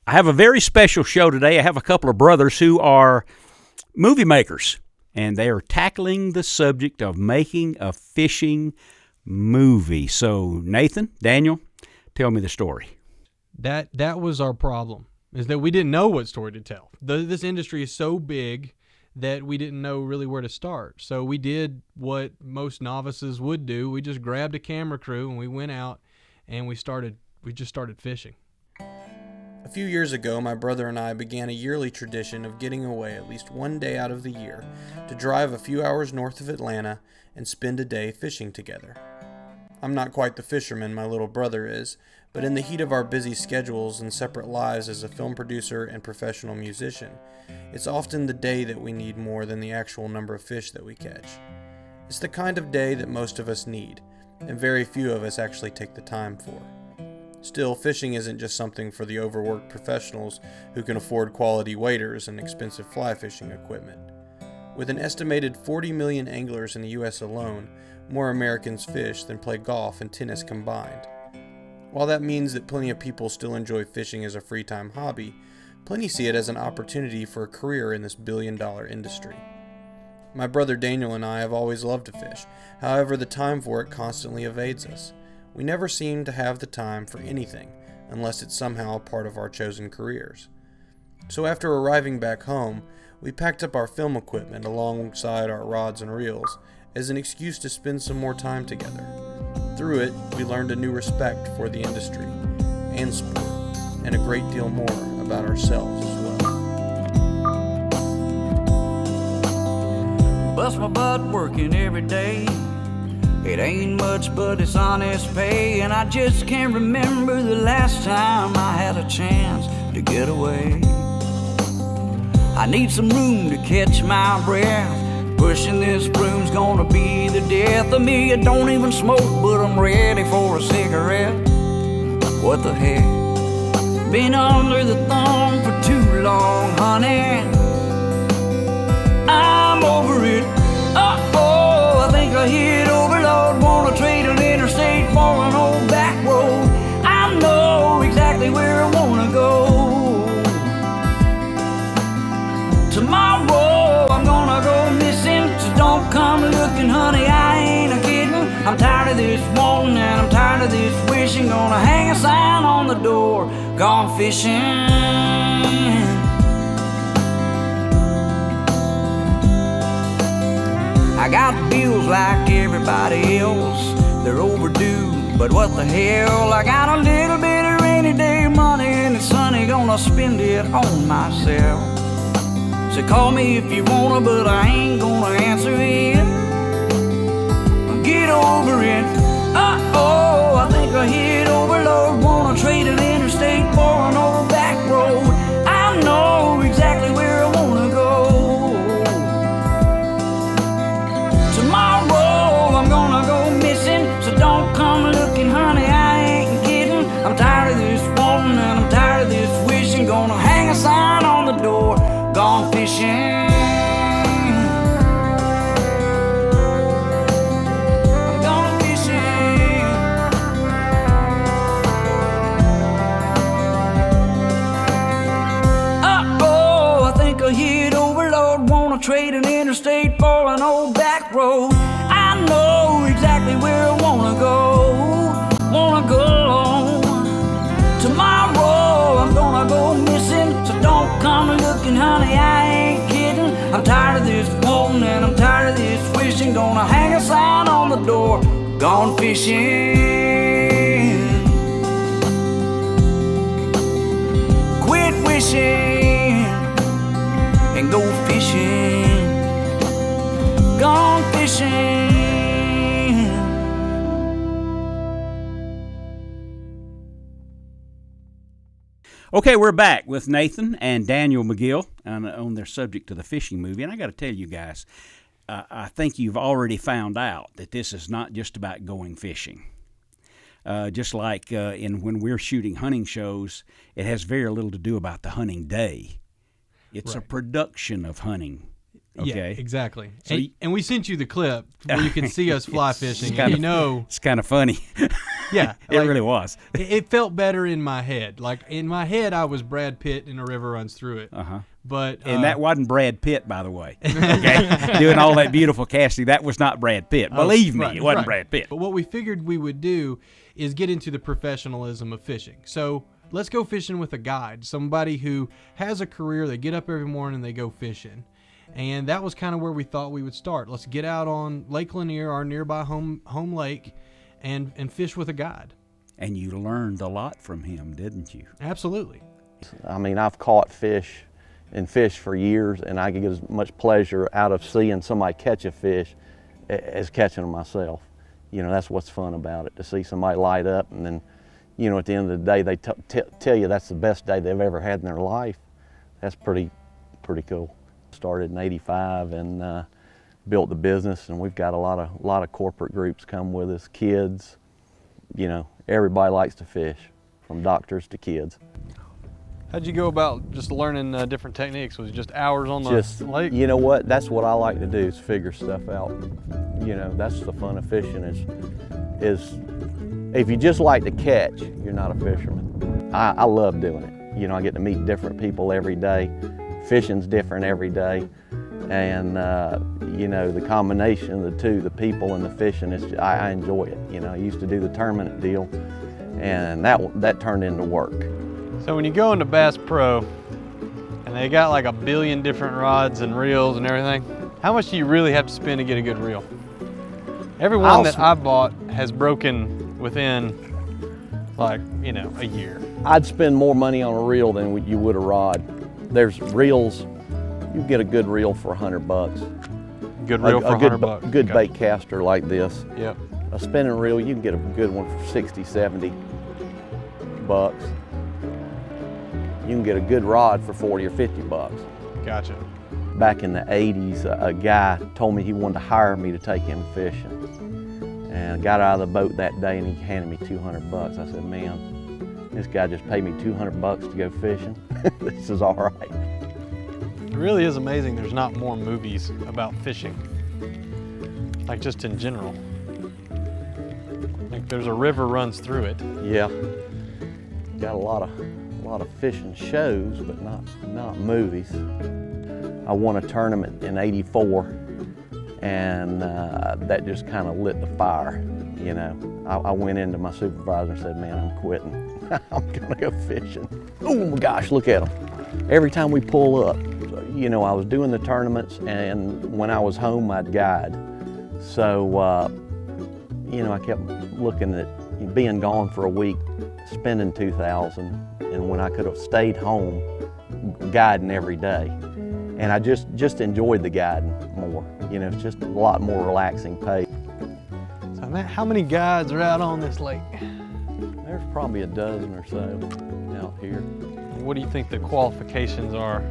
I have a very special show today. I have a couple of brothers who are movie makers, and they are tackling the subject of making a fishing movie. So, Nathan, Daniel, tell me the story. That was our problem, is that we didn't know what story to tell. This industry is so big that we didn't know really where to start. So we did what most novices would do. We just grabbed a camera crew and we went out and we just started fishing. A few years ago, my brother and I began a yearly tradition of getting away at least one day out of the year to drive a few hours north of Atlanta and spend a day fishing together. I'm not quite the fisherman my little brother is, but in the heat of our busy schedules and separate lives as a film producer and professional musician, it's often the day that we need more than the actual number of fish that we catch. It's the kind of day that most of us need, and very few of us actually take the time for. Still, fishing isn't just something for the overworked professionals who can afford quality waders and expensive fly fishing equipment. With an estimated 40 million anglers in the U.S. alone, more Americans fish than play golf and tennis combined. While that means that plenty of people still enjoy fishing as a free time hobby, plenty see it as an opportunity for a career in this billion-dollar industry. My brother Daniel and I have always loved to fish, however the time for it constantly evades us. We never seem to have the time for anything, unless it's somehow a part of our chosen careers. So after arriving back home, we packed up our film equipment alongside our rods and reels as an excuse to spend some more time together. Through it, we learned a new respect for the industry and sport, and a great deal more about ourselves as well. Bust my butt working every day. It ain't much, but it's honest pay, and I just can't remember the last time I had a chance to get away. I need some room to catch my breath. Pushing this broom's gonna be the death of me. I don't even smoke, but I'm ready for a cigarette. What the heck? Been under the thumb for too long, honey. I'm over it. Uh-oh, I think I hit overload. Wanna trade an interstate for an old back road. I know exactly where I wanna go. Tomorrow I'm gonna go missing, so don't come looking, honey, I ain't a kidding. I'm tired of this wanting and I'm tired of this wishing. Gonna hang a sign on the door, gone fishing. I got bills like everybody else, they're overdue, but what the hell. I got a little bit of rainy day money and it's sunny, gonna spend it on myself. So call me if you wanna, but I ain't gonna answer it. Get over it. Uh-oh, I think I hit overload. Wanna trade an interstate for an old back road. I know exactly where I wanna go. Tomorrow I'm gonna go missing, so don't come looking, honey, I ain't kidding. I'm tired of this wanting and I'm tired of this wishing. Gonna hang a sign on the door, gone fishing. I'm gone fishing. Uh-oh, I think I hit overload. Wanna trade an interstate for an old back road. I know exactly where I wanna go. Wanna go. Tomorrow I'm gonna go missing, so don't come looking, honey, I ain't kidding. I'm tired of this wanting and I'm tired of this wishing. Gonna hang a sign on the door, gone fishing. Quit wishing and go fishing. Gone fishing. Okay, we're back with Nathan and Daniel McGill on their subject to the fishing movie. And I got to tell you guys, I think you've already found out that this is not just about going fishing. Just like when we're shooting hunting shows, it has very little to do about the hunting day. It's Right. a production of hunting. Okay, Yeah, exactly. So and we sent you the clip where you can see us fly fishing, and It's kind of funny. Yeah, It really was. It felt better in my head. Like in my head, I was Brad Pitt and a river runs through it. But and that wasn't Brad Pitt, by the way. Okay, doing all that beautiful casting, that was not Brad Pitt. Believe me, it wasn't Brad Pitt. But what we figured we would do is get into the professionalism of fishing. So let's go fishing with a guide, somebody who has a career. They get up every morning and they go fishing. And that was kind of where we thought we would start. Let's get out on Lake Lanier, our nearby home lake, and fish with a guide. And you learned a lot from him, didn't you? Absolutely. I mean, I've caught fish and fished for years, and I get as much pleasure out of seeing somebody catch a fish as catching them myself. You know, that's what's fun about it, to see somebody light up, and then, you know, at the end of the day, they tell you that's the best day they've ever had in their life. That's pretty cool. Started in '85 and built the business, and we've got a lot of corporate groups come with us, kids. You know, everybody likes to fish, from doctors to kids. How'd you go about just learning different techniques? Was it just hours on the lake? You know what? That's what I like to do, is figure stuff out. You know, that's the fun of fishing. Is if you just like to catch, you're not a fisherman. I love doing it. You know, I get to meet different people every day. Fishing's different every day, and you know, the combination of the two, the people and the fishing, I enjoy it. You know, I used to do the tournament deal, and that turned into work. So when you go into Bass Pro, and they got like 1 billion different rods and reels and everything, how much do you really have to spend to get a good reel? Every one that I bought has broken within, like, you know, a year. I'd spend more money on a reel than you would a rod. There's reels, you get a good reel for $100. Good reel for $100. Good bait caster like this. Yep. A spinning reel, you can get a good one for 60, 70 bucks. You can get a good rod for 40 or 50 bucks. Gotcha. Back in the 80s, a guy told me he wanted to hire me to take him fishing. And I got out of the boat that day and he handed me 200 bucks. I said, man, this guy just paid me 200 bucks to go fishing. This is all right. It really is amazing there's not more movies about fishing. Like, just in general. Like, there's a river runs through it. Yeah. Got a lot of fishing shows, but not movies. I won a tournament in '84, and that just kind of lit the fire. You know, I went into my supervisor and said, man, I'm quitting. I'm gonna go fishing. Oh my gosh, look at them. Every time we pull up, you know, I was doing the tournaments, and when I was home, I'd guide. So, you know, I kept looking at being gone for a week, spending $2,000, and when I could have stayed home guiding every day. And I just enjoyed the guiding more. You know, it's just a lot more relaxing pace. So, man, how many guides are out on this lake? There's probably a dozen or so out here. What do you think the qualifications are?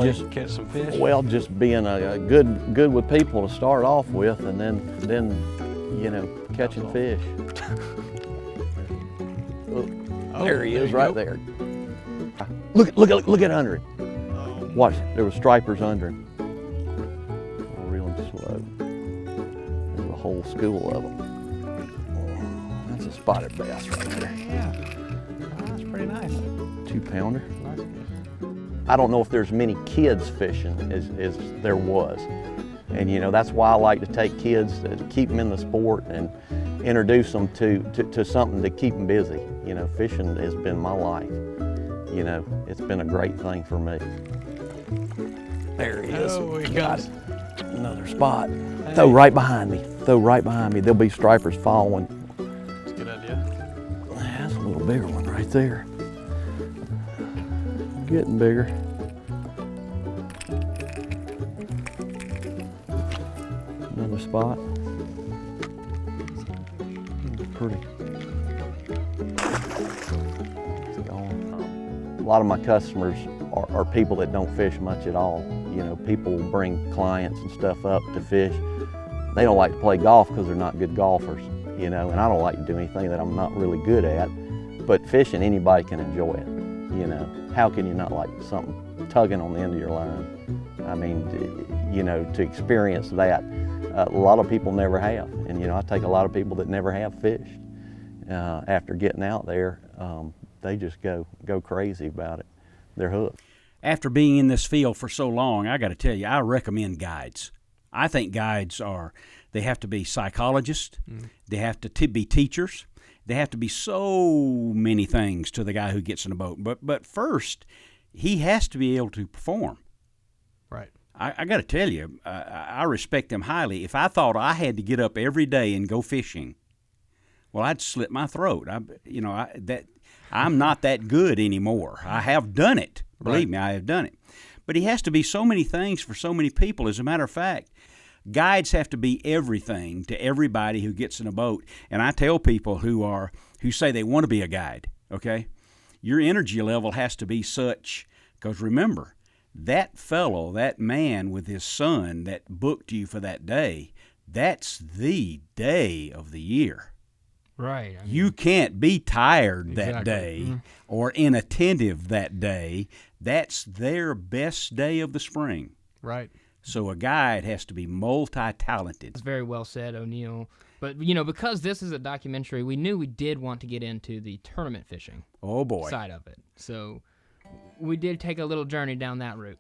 Just catch some fish. Well, just being a good with people to start off with, and then you know, catching fish. There he is, right there. Look at under him. Watch, there was stripers under him. Real slow. There's a whole school of them. That's a spotted bass right there. Yeah, that's pretty nice. 2-pounder. Nice fish. I don't know if there's many kids fishing as there was. And you know, that's why I like to take kids, to keep them in the sport and introduce them to something to keep them busy. You know, fishing has been my life. You know, it's been a great thing for me. There he is. Oh, he got goes. it. Another spot. Hey. Throw right behind me. Throw right behind me. There'll be stripers following. That's a good idea. That's a little bigger one right there. Getting bigger. Another spot. Pretty. A lot of my customers are people that don't fish much at all. You know, people bring clients and stuff up to fish. They don't like to play golf because they're not good golfers, you know, and I don't like to do anything that I'm not really good at. But fishing, anybody can enjoy it, you know. How can you not like something tugging on the end of your line? I mean, you know, to experience that, a lot of people never have. And, I take a lot of people that never have fished. After getting out there, they just go crazy about it. They're hooked. After being in this field for so long, I got to tell you, I recommend guides. I think guides they have to be psychologists, they have to be teachers, they have to be so many things to the guy who gets in a boat. But first, he has to be able to perform. Right. I got to tell you, I respect them highly. If I thought I had to get up every day and go fishing, well, I'd slit my throat. I'm not that good anymore. I have done it. Believe me, I have done it. But he has to be so many things for so many people. As a matter of fact, guides have to be everything to everybody who gets in a boat. And I tell people who say they want to be a guide, okay, your energy level has to be such, because remember, that fellow, that man with his son that booked you for that day, that's the day of the year. Right. You can't be tired that day or inattentive that day. That's their best day of the spring. Right. So a guide has to be multi-talented. That's very well said, Oneill. But, because this is a documentary, we knew we did want to get into the tournament fishing Oh, boy. side of it. So we did take a little journey down that route.